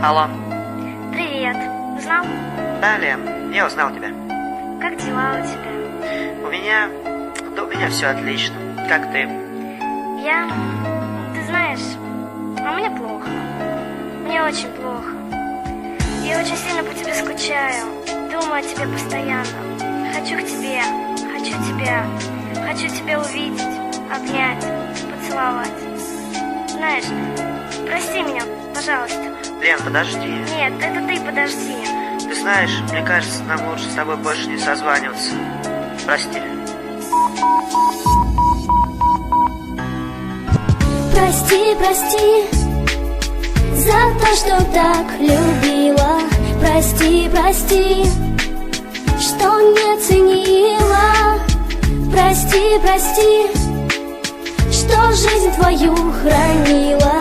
Алло. Привет. Узнал? Да, Лен, я узнал тебя. Как дела у тебя? У меня все отлично. Как ты? Ты знаешь, а мне плохо. Мне очень плохо. Я очень сильно по тебе скучаю. Думаю о тебе постоянно. Хочу к тебе. Хочу тебя. Хочу тебя увидеть, обнять, поцеловать. Знаешь, прости меня, пожалуйста. Лен, подожди. Нет, это ты подожди. Ты знаешь, мне кажется, нам лучше с тобой больше не созваниваться. Прости. Прости, прости за то, что так любила. Прости, прости, что не ценила. Прости, прости, что жизнь твою хранила.